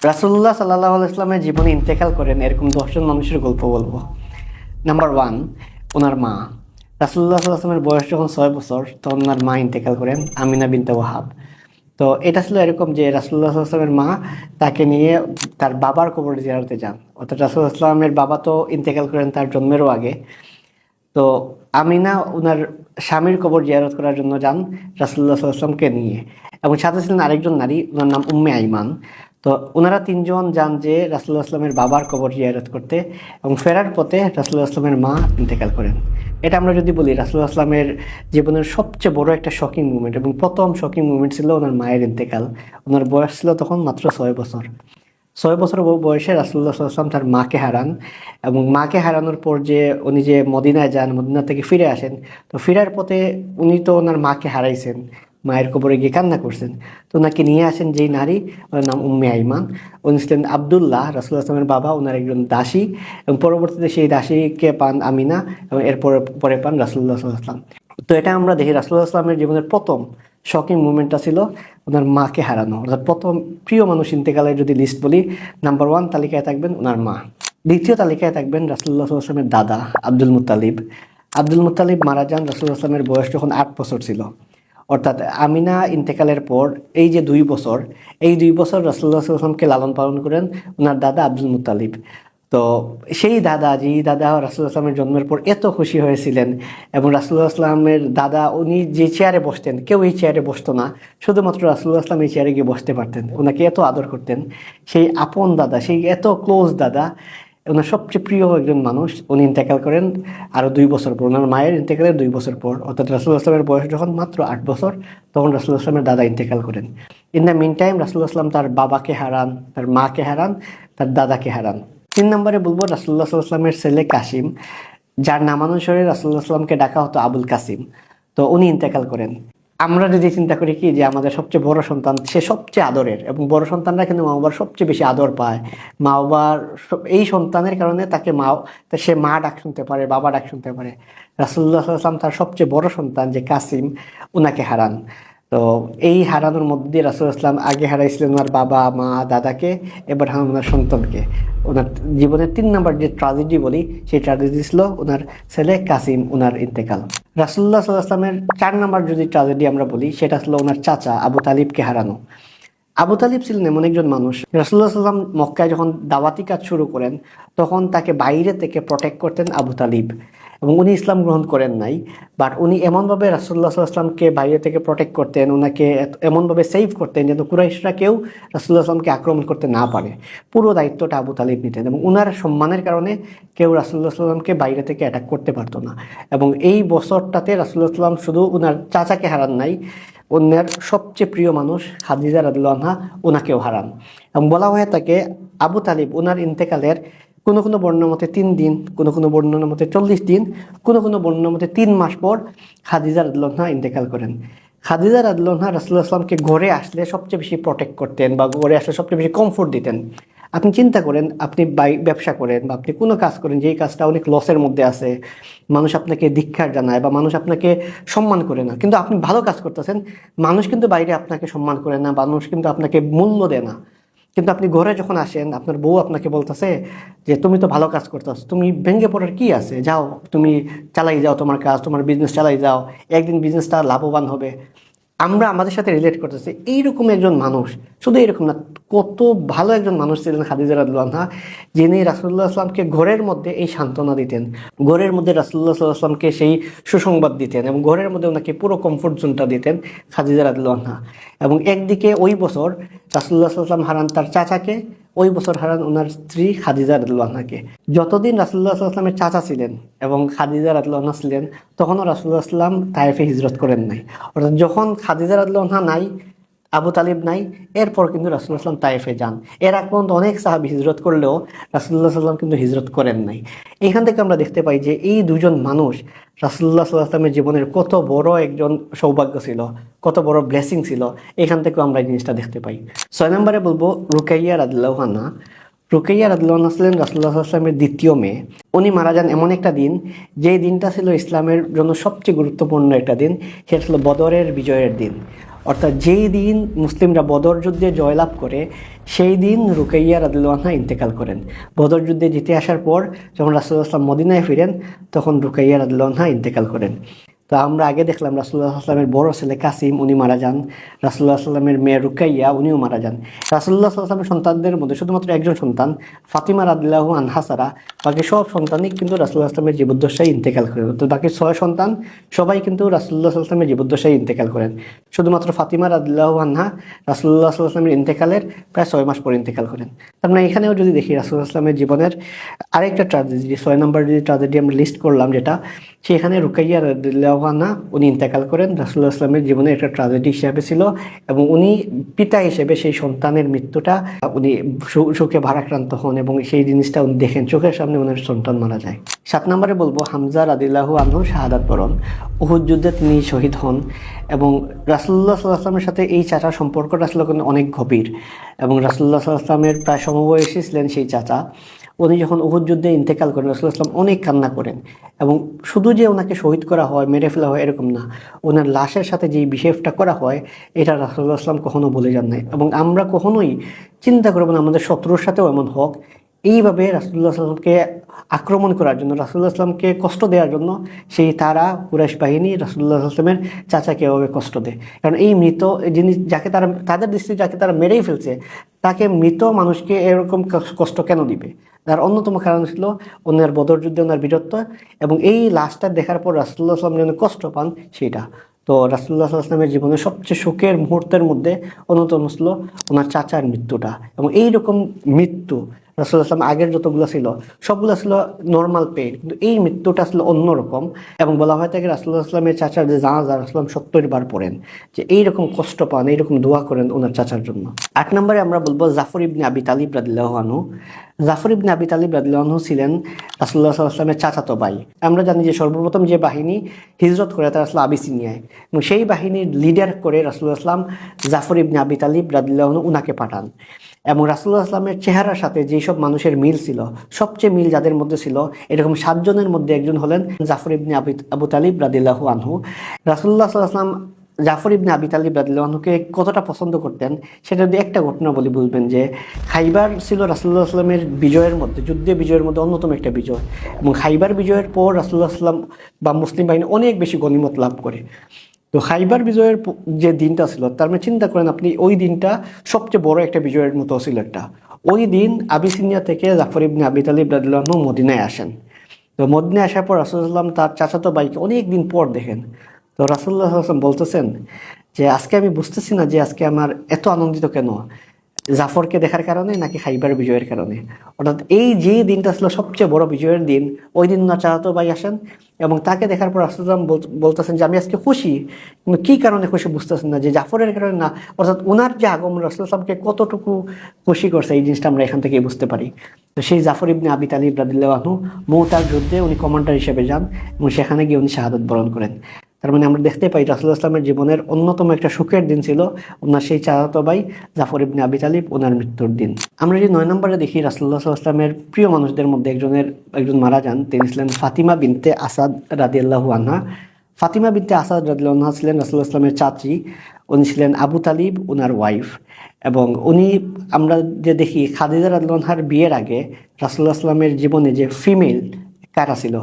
রাসূলুল্লাহ সাল্লাল্লাহু আলাইহি ওয়াসাল্লামের জীবনে ইন্তেকাল করেন এরকম 10 জন মানুষের গল্প বলবো। নাম্বার 1, ওনার মা। রাসূলুল্লাহ সাল্লাল্লাহু আলাইহি ওয়াসাল্লামের বয়স যখন 6 বছর তখন ওনার মা ইন্তেকাল করেন, আমিনা বিনতে ওয়াহাব। তো এটা ছিল এরকম যে রাসূলুল্লাহ সাল্লাল্লাহু আলাইহি ওয়াসাল্লামের মা তাকে নিয়ে তার বাবার কবর জিয়ারতে যান। অর্থাৎ রাসূলুল্লাহ সাল্লাল্লাহু আলাইহি ওয়াসাল্লামের বাবা তো ইন্তেকাল করেন তার জন্মেরও আগে। তো আমিনা ওনার স্বামীর কবর জিয়ারত করার জন্য যান রাসূলুল্লাহ সাল্লাল্লাহু আলাইহি ওয়াসাল্লামকে নিয়ে, এবং সাথে ছিলেন আরেকজন নারী, ওনার নাম উম্মে আইমান। তো ওনারা তিনজন যান যে রাসূলুল্লাহ সাল্লামের বাবার কবর জিয়ারত করতে, এবং ফেরার পথে রাসূলুল্লাহ সাল্লামের মা ইন্তেকাল করেন। এটা আমরা যদি বলি রাসূলুল্লাহ সাল্লামের জীবনের সবচেয়ে বড় একটা শকিং মুভমেন্ট, এবং প্রথম শকিং মুভমেন্ট ছিল ওনার মায়ের ইন্তেকাল। ওনার বয়স ছিল তখন মাত্র 6 বছর। 6 বছর বয়সে রাসূলুল্লাহ সাল্লাল্লাহু আলাইহি ওয়াসাল্লাম তার মাকে হারান, এবং মাকে হারানোর পর যে উনি যে মদিনায় যান, মদিনা থেকে ফিরে আসেন, তো ফেরার পথে উনি তো ওনার মাকে হারাইছেন, মায়ের কবরে গিয়ে কান্না করছেন। তো ওনাকে নিয়ে আসেন যেই নারী, ওনার নাম উম্মে আইমান। উনি ছিলেন আব্দুল্লাহ, রাসূলুল্লাহ সাল্লাল্লাহু আলাইহি ওয়াসাল্লামের বাবা, ওনার একজন দাসী, এবং পরবর্তীতে সেই দাসীকে পান আমিনা, এবং পরে পান রাসূলুল্লাহ সাল্লাল্লাহু আলাইহি ওয়াসাল্লাম। তো এটা আমরা দেখি রাসূলুল্লাহ সাল্লাল্লাহু আলাইহি ওয়াসাল্লামের জীবনের প্রথম শকিং মুভমেন্টটা ছিল ওনার মাকে হারানো। অর্থাৎ প্রথম প্রিয় মানুষ ইন্তেকালের যদি লিস্ট বলি, নাম্বার 1 তালিকায় থাকবেন ওনার মা। দ্বিতীয় তালিকায় থাকবেন রাসূলুল্লাহ সাল্লাল্লাহু আলাইহি ওয়াসাল্লামের দাদা আব্দুল মুত্তালিব। আব্দুল মুত্তালিব মারা যান রাসূলুল্লাহ সাল্লাল্লাহু আলাইহি ওয়াসাল্লামের বয়স যখন 8 বছর ছিল। অর্থাৎ আমিনা ইন্তেকালের পর এই যে 2 বছর, এই 2 বছর রাসূলুল্লাহ সাল্লাল্লাহু আলাইহি ওয়াসাল্লামকে লালন পালন করেন ওনার দাদা আব্দুল মুত্তালিব। তো সেই দাদা, যেই দাদা রাসূলুল্লাহ সাল্লামের জন্মের পর এত খুশি হয়েছিলেন, এবং রাসূলুল্লাহ সাল্লামের দাদা উনি যে চেয়ারে বসতেন কেউ এই চেয়ারে বসতো না, শুধুমাত্র রাসূলুল্লাহ সাল্লাম এই চেয়ারে গিয়ে বসতে পারতেন, ওনাকে এত আদর করতেন। সেই আপন দাদা, সেই এত ক্লোজ দাদা, ওনার সবচেয়ে প্রিয় একজন মানুষ, উনি ইন্তেকাল করেন আরও 2 বছর পর, ওনার মায়ের ইন্তেকালের 2 বছর পর। অর্থাৎ রাসূলুল্লাহ সাল্লামের বয়স যখন মাত্র 8 বছর তখন রাসূলুল্লাহ সাল্লামের দাদা ইন্তেকাল করেন। ইন দ্য মিন টাইম রাসূলুল্লাহ সাল্লাম তার বাবাকে হারান, তার মাকে হারান, তার দাদাকে হারান। 3 নম্বরে বলবো রাসূলুল্লাহ সাল্লাল্লাহু আলাইহি ওয়াসাল্লামের ছেলে কাসিম, যার নামানুসারে রাসূলুল্লাহ সাল্লামকে ডাকা হতো আবুল কাসিম। তো উনি ইন্তেকাল করেন। আমরা যদি চিন্তা করি কি যে আমাদের সবচেয়ে বড় সন্তান সে সবচেয়ে আদরের, এবং বড় সন্তানরা কিন্তু মা বাবার সবচেয়ে বেশি আদর পায়। মা বাবার এই সন্তানের কারণে তাকে সে মা ডাক শুনতে পারে, বাবা ডাক শুনতে পারে। রাসূলুল্লাহ সাল্লাল্লাহু আলাইহি ওয়াসাল্লাম তার সবচেয়ে বড় সন্তান যে কাসিম, উনাকে হারান। তো এই হারানোর মধ্যে দিয়ে রাসূলুল্লাহ সাল্লাল্লাহু আলাইহি ওয়াসাল্লাম আগে হারাইছিলেন ওনার বাবা মা দাদাকে, এবার হারান ওনার সন্তানকে। ওনার জীবনের 3 নম্বর যে ট্র্যাজেডি বলি, সেই ট্র্যাজেডি ছিল ওনার ছেলে কাসিম, ওনার ইন্তেকাল। রাসূলুল্লাহ সাল্লাল্লাহু আলাইহি ওয়াসাল্লামের 4 নম্বর যদি ট্র্যাজেডি আমরা বলি, সেটা ছিল ওনার চাচা আবু তালিবকে হারানো। আবু তালিব ছিলেন এমন একজন মানুষ, রাসূলুল্লাহ সাল্লাল্লাহু আলাইহি ওয়াসাল্লাম মক্কায় যখন দাওয়াতি কাজ শুরু করেন তখন তাকে বাইরে থেকে প্রোটেক্ট করতেন আবু তালিব, এবং উনি ইসলাম গ্রহণ করেন নাই। বাট উনি এমনভাবে রাসূলুল্লাহ সাল্লাল্লাহু আলাইহি ওয়াসাল্লামকে বাইরে থেকে প্রোটেক্ট করতেন, ওনাকে এমনভাবে সেভ করতেন যেন কুরাইশরা কেউ রাসূলুল্লাহ সাল্লাল্লাহু আলাইহি ওয়াসাল্লামকে আক্রমণ করতে না পারে। পুরো দায়িত্বটা আবু তালিব নিতেন, এবং উনার সম্মানের কারণে কেউ রাসূলুল্লাহ সাল্লাল্লাহু আলাইহি ওয়াসাল্লামকে বাইরে থেকে অ্যাটাক করতে পারতো না। এবং এই বছরটাতে রাসূলুল্লাহ সাল্লাল্লাহু আলাইহি ওয়াসাল্লাম শুধু ওনার চাচাকে হারান নাই, ওনার সবচেয়ে প্রিয় মানুষ খাদিজা রাদিয়াল্লাহু আনহা ওনাকেও হারান। এবং বলা হয়ে থাকে আবু তালিব ওনার ইন্তেকালের কোনো কোনো বর্ণনার মতে 3 দিন, কোনো কোনো বর্ণনার মতে 40 দিন, কোনো কোনো বর্ণনার মতে 3 মাস পর খাদিজা রাদিয়াল্লাহু আনহা ইন্তেকাল করেন। খাদিজা রাদিয়াল্লাহু আনহা রাসূলুল্লাহ সাল্লাল্লাহু আলাইহি ওয়াসাল্লামকে ঘরে আসলে সবচেয়ে বেশি প্রোটেক্ট করতেন, বা ঘরে আসলে সবচেয়ে বেশি কমফোর্ট দিতেন। আপনি চিন্তা করেন, আপনি ব্যবসা করেন বা আপনি কোনো কাজ করেন যেই কাজটা অনেক লসের মধ্যে আছে, মানুষ আপনাকে ধিক্কার জানায় বা মানুষ আপনাকে সম্মান করে না, কিন্তু আপনি ভালো কাজ করতেছেন, মানুষ কিন্তু বাইরে আপনাকে সম্মান করে না, মানুষ কিন্তু আপনাকে মূল্য দেয় না। কিন্তু আপনি ঘরে যখন আসেন, আপনার বউ আপনাকে বলতেছে যে তুমি তো ভালো কাজ করতেছ, তুমি ভেঙে পড়ার কি আছে, যাও তুমি চালাই যাও তোমার কাজ, তোমার বিজনেস চালাই যাও, একদিন বিজনেসটা লাভবান হবে। আমরা আমাদের সাথে রিলেট করতেছি। এইরকম একজন মানুষ, শুধু এরকম না, কত ভালো একজন মানুষ ছিলেন খাদিজা রাদিয়াল্লাহু আনহা, যিনি রাসূলুল্লাহ সাল্লাল্লাহু আলাইহি ওয়াসাল্লামকে ঘরের মধ্যে এই সান্ত্বনা দিতেন, ঘরের মধ্যে রাসূলুল্লাহ সাল্লাল্লাহু আলাইহি ওয়াসাল্লামকে সেই সুসংবাদ দিতেন, এবং ঘরের মধ্যে ওনাকে পুরো কমফোর্ট জোনটা দিতেন খাদিজা রাদিয়াল্লাহু আনহা। এবং একদিকে ওই বছর রাসূলুল্লাহ সাল্লাল্লাহু আলাইহি ওয়াসাল্লাম হারান তার চাচাকে, ওই বছর হারান ওনার স্ত্রী খাদিজা রাদিয়াল্লাহু আনহাকে। যতদিন রাসূলুল্লাহ সাল্লাল্লাহু আলাইহি ওয়াসাল্লামের চাচা ছিলেন এবং খাদিজা রাদিয়াল্লাহু আনহা ছিলেন, তখনও রাসূলুল্লাহ সাল্লাল্লাহু আলাইহি ওয়াসাল্লাম তায়েফে হিজরত করেন নাই। অর্থাৎ যখন খাদিজা রাদিয়াল্লাহু আনহা নাই, আবু তালিব নাই, এরপর কিন্তু রাসূলুল্লাহ সাল্লাল্লাহু আলাইহি ওয়াসাল্লাম তায়েফে যান। এর আগ পর্যন্ত অনেক সাহাবী হিজরত করলেও রাসূলুল্লাহ সাল্লাল্লাহু আলাইহি ওয়াসাল্লাম কিন্তু হিজরত করেন নাই। এখান থেকে আমরা দেখতে পাই যে এই দুজন মানুষ রাসূলুল্লাহ সাল্লাল্লাহু আলাইহি ওয়াসাল্লামের জীবনের কত বড় একজন সৌভাগ্য ছিল, কত বড় ব্লেসিং ছিল। এখান থেকেও আমরা এই জিনিসটা দেখতে পাই। 6 নম্বরে বলবো রুকাইয়া রাদিয়াল্লাহু আনহা। রুকাইয়া রাদিয়াল্লাহু আনহা ছিলেন রাসূলুল্লাহ সাল্লাল্লাহু আলাইহি ওয়াসাল্লামের দ্বিতীয় মেয়ে। উনি মারা যান এমন একটা দিন, যেই দিনটা ছিল ইসলামের জন্য সবচেয়ে গুরুত্বপূর্ণ একটা দিন, সেটা ছিল বদরের বিজয়ের দিন। অর্থাৎ যেই দিন মুসলিমরা বদর যুদ্ধে জয়লাভ করে সেই দিন রুকাইয়া রাদিয়াল্লাহু আনহা ইন্তেকাল করেন। বদর যুদ্ধে জিতে আসার পর যখন রাসূলুল্লাহ সাল্লাল্লাহু আলাইহি ওয়াসাল্লাম মদিনায় ফিরেন তখন রুকাইয়া রাদিয়াল্লাহু আনহা ইন্তেকাল করেন। তো আমরা আগে দেখলাম রাসূলুল্লাহ সাল্লাল্লাহু আলাইহি ওয়াসাল্লামের বড় ছেলে কাসিম উনি মারা যান, রাসূলুল্লাহ সাল্লাল্লাহু আলাইহি ওয়াসাল্লামের মেয়ে রুকাইয়া উনিও মারা যান। রাসূলুল্লাহ সাল্লাল্লাহু আলাইহি ওয়াসাল্লামের সন্তানদের মধ্যে শুধুমাত্র একজন সন্তান ফাতিমা রাদিয়াল্লাহু আনহা ছাড়া বাকি সব সন্তানই কিন্তু রাসূলুল্লাহ সাল্লাল্লাহু আলাইহি ওয়াসাল্লামের জীবদ্দশায় ইন্তেকাল করেন। তো বাকি 6 সন্তান সবাই কিন্তু রাসূলুল্লাহ সাল্লাল্লাহু আলাইহি ওয়াসাল্লামের জীবদ্দশায় ইন্তেকাল করেন। শুধুমাত্র ফাতিমা রাদিয়াল্লাহু আনহা রাসূলুল্লাহ সাল্লাল্লাহু আলাইহি ওয়াসাল্লামের ইন্তেকালের প্রায় 6 মাস পর ইন্তেকাল করেন। তার মানে এখানেও যদি দেখি রাসূলুল্লাহ সাল্লাল্লাহু আলাইহি ওয়াসাল্লামের জীবনের আরেকটা ট্র্যাজেডি 6 নম্বর যে ট্র্যাজেডি আমরা লিস্ট করলাম যেটা সেখানে রুকাইয়া রাদিয়াল্লাহু আনহা উনি ইন্তেকাল করেন। রাসূলুল্লাহ সাল্লাল্লাহু আলাইহি ওয়াসাল্লামের জীবনে একটা ট্র্যাজেডি হিসেবে ছিল এবং উনি পিতা হিসেবে সেই সন্তানের মৃত্যুটা উনি শোকে ভারাক্রান্ত হন এবং সেই জিনিসটা উনি দেখেন চোখের সামনে ওনার সন্তান মারা যায়। 7 নম্বরে বলবো হামজা রাদিয়াল্লাহু আনহু শাহাদাত বরণ। উহুদ যুদ্ধে তিনি শহীদ হন এবং রাসূলুল্লাহ সাল্লাল্লাহু আলাইহি ওয়াসাল্লামের সাথে এই চাচার সম্পর্কটা আসলে অনেক গভীর এবং রাসূলুল্লাহ সাল্লাল্লাহু আলাইহি ওয়াসাল্লামের প্রায় সমবয়সী ছিলেন সেই চাচা। উনি যখন উহুদ যুদ্ধে ইন্তেকাল করেন রাসূলুল্লাহ সাল্লাল্লাহু আলাইহি ওয়াসাল্লাম অনেক কান্না করেন এবং শুধু যে ওনাকে শহীদ করা হয় মেরে ফেলা হয় এরকম না, ওনার লাশের সাথে যেই বিহেভটা করা হয় এটা রাসূলুল্লাহ সাল্লাল্লাহু আলাইহি ওয়াসাল্লাম কখনো বলে যান নাই এবং আমরা কখনোই চিন্তা করবো না আমাদের শত্রুর সাথেও এমন হোক। এইভাবে রাসূলুল্লাহ সাল্লাল্লাহু আলাইহি ওয়াসাল্লামকে আক্রমণ করার জন্য রাসূলুল্লাহ সাল্লাল্লাহু আলাইহি ওয়াসাল্লামকে কষ্ট দেওয়ার জন্য সেই তারা কুরাইশ বাহিনী রাসূলুল্লাহ সাল্লাল্লাহু আলাইহি ওয়াসাল্লামের চাচাকে এভাবে কষ্ট দেয়। কারণ এই মৃত জিনিস যাকে তারা তাদের দৃষ্টিতে যাকে তারা মেরেই ফেলছে তাকে মৃত মানুষকে এরকম কষ্ট কেন দিবে? তার অন্যতম কারণ ছিল ওনার বদর যুদ্ধে ওনার বীরত্ব এবং এই লাশটা দেখার পর রাসূলুল্লাহ সাল্লাল্লাহু আলাইহি ওয়াসাল্লাম যেন কষ্ট পান সেটা। তো রাসূলুল্লাহ সাল্লাল্লাহু আলাইহি ওয়াসাল্লামের জীবনে সবচেয়ে শোকের মুহূর্তের মধ্যে অন্যতম ছিল ওনার চাচার মৃত্যুটা এবং এইরকম মৃত্যু রাসূলুল্লাহ সাল্লাল্লাহু আলাইহি ওয়াসাল্লাম আগের যতগুলো ছিল সবগুলো ছিল নর্মাল পেইন, কিন্তু এই মৃত্যুটা আসলে অন্যরকম এবং বলা হয় থাকে রাসূলুল্লাহ সাল্লাল্লাহু আলাইহি ওয়াসাল্লামের চাচার যে জানাজা রাসূলুল্লাহ 70 বার পড়েন যে এইরকম কষ্ট পান এইরকম দোয়া করেন ওনার চাচার জন্য। 8 নম্বরে আমরা বলবো জাফর ইবনে আবি তালিব রাদিয়াল্লাহু আনহু। জাফর ইবনে আবি তালিব রাদিয়াল্লাহু আনহু ছিলেন রাসূলুল্লাহ সাল্লাল্লাহু আলাইহি ওয়াসাল্লামের চাচাতো ভাই। আমরা জানি যে সর্বপ্রথম যে বাহিনী হিজরত করে তারা আসলে আবিসিনিয়ায় এবং সেই বাহিনীর লিডার করে রাসূলুল্লাহ সাল্লাল্লাহু আলাইহি ওয়াসাল্লাম জাফর ইবনে আবি তালিব রাদিয়াল্লাহু আনহু উনাকে পাঠান এবং রাসূলুল্লাহ সাল্লাল্লাহু আলাইহি ওয়াসাল্লামের চেহারার সাথে যেসব মানুষের মিল ছিল সবচেয়ে মিল যাদের মধ্যে ছিল এরকম 7 জনের মধ্যে একজন হলেন জাফর ইবনে আবু তালিব রাদিয়াল্লাহু আনহু। রাসূলুল্লাহ সাল্লাল্লাহু আলাইহি ওয়াসাল্লাম জাফর ইবনে আবি তালিব রাদিয়াল্লাহু আনহুকে কতটা পছন্দ করতেন সেটা যদি একটা ঘটনা বলি বুঝবেন যে খাইবার ছিল রাসূলুল্লাহ সাল্লাল্লাহু আলাইহি ওয়াসাল্লামের বিজয়ের মধ্যে যুদ্ধে বিজয়ের মধ্যে অন্যতম একটা বিজয় এবং খাইবার বিজয়ের পর রাসূলুল্লাহ সাল্লাল্লাহু আলাইহি ওয়াসাল্লাম বা মুসলিম বাহিনী অনেক বেশি গনিমত লাভ করে। তো খাইবার বিজয়ের যে দিনটা ছিল তার মানে চিন্তা করেন আপনি ওই দিনটা সবচেয়ে বড় একটা বিজয়ের মতো ছিল একটা। ওই দিন আবিসিনিয়া থেকে জাফর ইবনে আবি তালিব রাদিয়াল্লাহু আনহু মদিনায় আসেন। তো মদিনায় আসার পর রাসূলুল্লাহ সাল্লাল্লাহু আলাইহি ওয়াসাল্লাম তার চাচাতো ভাইকে অনেক দিন পর দেখেন। তো রাসূলুল্লাহ সাল্লাল্লাহু আলাইহি ওয়াসাল্লাম বলতেছেন যে আজকে আমি বুঝতেছি না যে আজকে আমার এত আনন্দিত কেন, জাফরকে দেখার কারণে নাকি খাইবার বিজয়ের কারণে। অর্থাৎ এই যে দিনটা ছিল সবচেয়ে বড় বিজয়ের দিন ওই দিন না চাচাতো ভাই আসেন এবং তাকে দেখার পর রাসূলুল্লাহ বলতেছেন যে আমি আজকে খুশি, কিন্তু কী কারণে খুশি বুঝতেছেন না যে জাফরের কারণে না। অর্থাৎ ওনার যে আগমন রাসূলুল্লাহকে কতটুকু খুশি করছে এই জিনিসটা আমরা এখান থেকেই বুঝতে পারি। তো সেই জাফর ইবনে আবি তালিব রাদিয়াল্লাহু আনহু মুতার যুদ্ধে উনি কমান্ডার হিসেবে যান এবং সেখানে গিয়ে উনি শাহাদাত বরণ করেন। তার মানে আমরা দেখতে পাই রাসূলুল্লাহ সাল্লাল্লাহু আলাইহি ওয়াসাল্লামের জীবনের অন্যতম একটা সুখের দিন ছিল ওনার সেই চাচাতো ভাই জাফর ইবনে আবি তালিব ওনার মৃত্যুর দিন। আমরা যদি 9 নম্বরে দেখি রাসূলুল্লাহ সাল্লাল্লাহু আলাইহি ওয়াসাল্লামের প্রিয় মানুষদের মধ্যে একজন মারা যান, তিনি ছিলেন ফাতিমা বিনতে আসাদ রাদিয়াল্লাহু আনহা। ফাতিমা বিনতে আসাদ রাদিয়াল্লাহু আনহা ছিলেন রাসূলুল্লাহ সাল্লাল্লাহু আলাইহি ওয়াসাল্লামের চাচি, উনি ছিলেন আবু তালিব ওনার ওয়াইফ এবং উনি আমরা যে দেখি খাদিজা রাদিয়াল্লাহু আনহার বিয়ের আগে রাসূলুল্লাহ সাল্লাল্লাহু আলাইহি ওয়াসাল্লামের জীবনে যে ফিমেল কারা ছিল,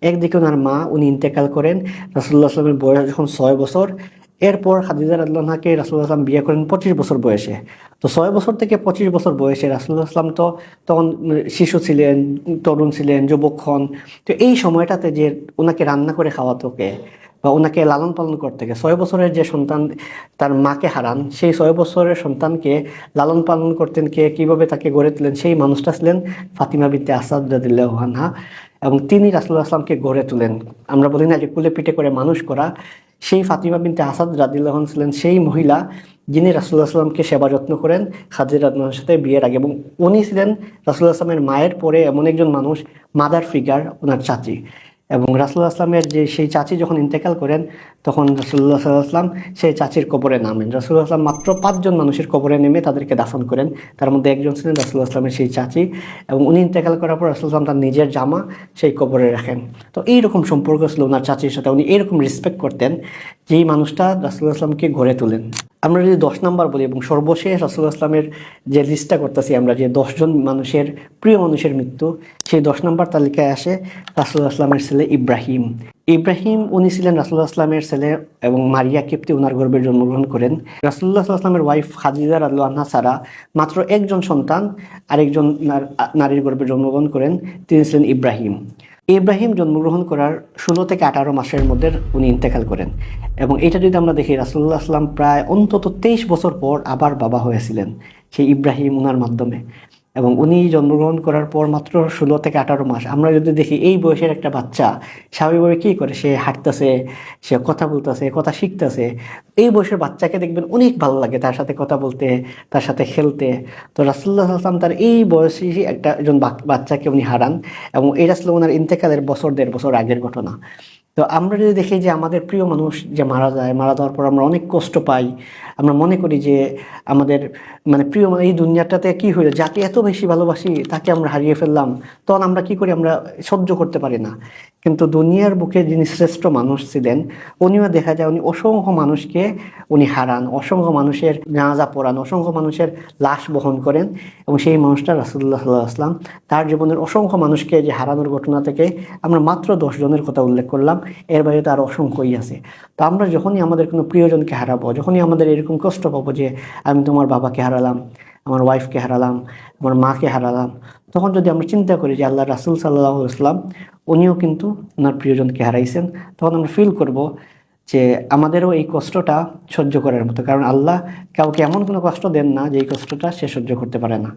একদিকে ওনার মা উনি ইন্তেকাল করেন রাসূলুল্লাহ সাল্লাল্লাহু আলাইহি ওয়াসাল্লামের বয়স যখন 6 বছর। এরপর খাদিজা রাদিয়াল্লাহু আনহাকে রাসূলুল্লাহ সাল্লাল্লাহু আলাইহি ওয়াসাল্লাম বিয়ে করেন 25 বছর বয়সে। তো 6 বছর থেকে 25 বছর বয়সে রাসূলুল্লাহ সাল্লাল্লাহু আলাইহি ওয়াসাল্লাম তো তখন শিশু ছিলেন, তরুণ ছিলেন, যুবক হন। তো এই সময়টাতে যে ওনাকে রান্না করে খাওয়াতো কে বা ওনাকে লালন পালন করতে গে 6 বছরের যে সন্তান তার মাকে হারান সেই 6 বছরের সন্তানকে লালন পালন করতেন কে, কীভাবে তাকে গড়ে তুলেন সেই মানুষটা ছিলেন ফাতিমা বিনতে আসাদ রাদিয়াল্লাহু আনহা এবং তিনি রাসূলুল্লাহ সাল্লাল্লাহু আলাইহি ওয়াসাল্লামকে গড়ে তুলেন। আমরা বলি না যে কুলে পিঠে করে মানুষ করা, সেই ফাতিমা বিনতে আসাদ রাদিয়াল্লাহু আনহা ছিলেন সেই মহিলা যিনি রাসূলুল্লাহ সাল্লাল্লাহু আলাইহি ওয়াসাল্লামকে সেবা যত্ন করেন খাদিজা রাদিয়াল্লাহু আনহার সাথে বিয়ের আগে এবং উনি ছিলেন রাসূলুল্লাহ সাল্লাল্লাহু আলাইহি ওয়াসাল্লামের মায়ের পরে এমন একজন মানুষ মাদার ফিগার ওনার চাচি। এবং রাসূলুল্লাহ সাল্লাল্লাহু আলাইহি ওয়াসাল্লামের যে সেই চাচি যখন ইন্তেকাল করেন তখন রাসূলুল্লাহ সাল্লাল্লাহু আলাইহি ওয়াসাল্লাম সেই চাচির কবরে নামেন। রাসূলুল্লাহ সাল্লাল্লাহু আলাইহি ওয়াসাল্লাম মাত্র 5 জন মানুষের কবরে নেমে তাদেরকে দাফন করেন, তার মধ্যে একজন ছিলেন রাসূলুল্লাহ সাল্লাল্লাহু আলাইহি ওয়াসাল্লামের সেই চাচি এবং উনি ইন্তেকাল করার পর রাসূলুল্লাহ সাল্লাল্লাহু আলাইহি ওয়াসাল্লাম তার নিজের জামা সেই কবরে রাখেন। তো এইরকম সম্পর্ক ছিল ওনার চাচির সাথে, উনি এরকম রেসপেক্ট করতেন যেই মানুষটা রাসূলুল্লাহ সাল্লাল্লাহু আলাইহি ওয়াসাল্লামকে গড়ে তোলেন। আমরা যদি 10 নাম্বার বলি এবং সর্বশেষ রাসূলুল্লাহ ইসলামের যে লিস্টটা করতেছি আমরা, যে 10 জন মানুষের প্রিয় মানুষের মৃত্যু, সেই 10 নাম্বার তালিকায় আসে রাসূলুল্লাহ ইসলামের ছেলে ইব্রাহিম। ইব্রাহিম উনি ছিলেন রাসূলুল্লাহ ইসলামের ছেলে এবং মারিয়া কিপ্তি ওনার গর্ভে জন্মগ্রহণ করেন। রাসূলুল্লাহ ইসলামের ওয়াইফ খাদিজা রাদিয়াল্লাহু আনহা ছাড়া মাত্র একজন সন্তান আরেকজন নারীর গর্ভে জন্মগ্রহণ করেন, তিনি ছিলেন ইব্রাহিম। ইব্রাহিম জন্মগ্রহণ করার 16 থেকে 18 মাসের মধ্যে উনি ইন্তেকাল করেন। এবং এটা যদি আমরা দেখি, রাসূলুল্লাহ সাল্লাম প্রায় অন্তত 23 বছর পর আবার বাবা হয়েছিলেন সেই ইব্রাহিম উনার মাধ্যমে। এবং উনি জন্মগ্রহণ করার পর মাত্র 16 থেকে 18 মাস, আমরা যদি দেখি এই বয়সের একটা বাচ্চা স্বাভাবিকভাবে কী করে, সে হাঁটতেছে, সে কথা বলতেছে, কথা শিখতেছে। এই বয়সের বাচ্চাকে দেখবেন অনেক ভালো লাগে তার সাথে কথা বলতে, তার সাথে খেলতে। তো রাসূলুল্লাহ সাল্লাল্লাহু আলাইহি ওয়াসাল্লাম তার এই বয়সী একজন বাচ্চাকে উনি হারান, এবং এটা ছিল ওনার ইন্তেকালের বছর 1.5 বছর আগের ঘটনা। তো আমরা যদি দেখি যে আমাদের প্রিয় মানুষ যে মারা যায়, মারা যাওয়ার পর আমরা অনেক কষ্ট পাই, আমরা মনে করি যে আমাদের মানে প্রিয় এই দুনিয়াটাতে কি হইলো, যাকে এত বেশি ভালোবাসি তাকে আমরা হারিয়ে ফেললাম, তখন আমরা কি করি, আমরা সহ্য করতে পারি না। কিন্তু দুনিয়ার বুকে যিনি শ্রেষ্ঠ মানুষ ছিলেন, উনিও দেখা যায় উনি অসংখ্য মানুষকে উনি হারান, অসংখ্য মানুষের জানাজা পড়ান, অসংখ্য মানুষের লাশ বহন করেন। এবং সেই মানুষটা রাসূলুল্লাহ সাল্লাল্লাহু আলাইহি ওয়াসাল্লাম। তার জীবনের অসংখ্য মানুষকে যে হারানোর ঘটনা থেকে আমরা মাত্র 10 জনের কথা উল্লেখ করলাম, এর বাইরে তো আরও অসংখ্যই আছে। তো আমরা যখনই আমাদের কোনো প্রিয়জনকে হারাবো, যখনই আমাদের এরকম কষ্ট পাবো যে আমি তোমার বাবাকে হারালাম, আমার ওয়াইফকে হারালাম, আমার মাকে হারালাম, তখন যদি আমরা চিন্তা করি যে আল্লাহ রাসূল সাল্লাল্লাহু আলাইহি ওয়াসাল্লাম উনিও কিন্তু ওনার প্রিয়জনকে হারাইছেন, তখন আমরা ফিল করব যে আমাদেরও এই কষ্টটা সহ্য করার মতো। কারণ আল্লাহ কাউকে এমন কোনো কষ্ট দেন না যে এই কষ্টটা সে সহ্য করতে পারে না।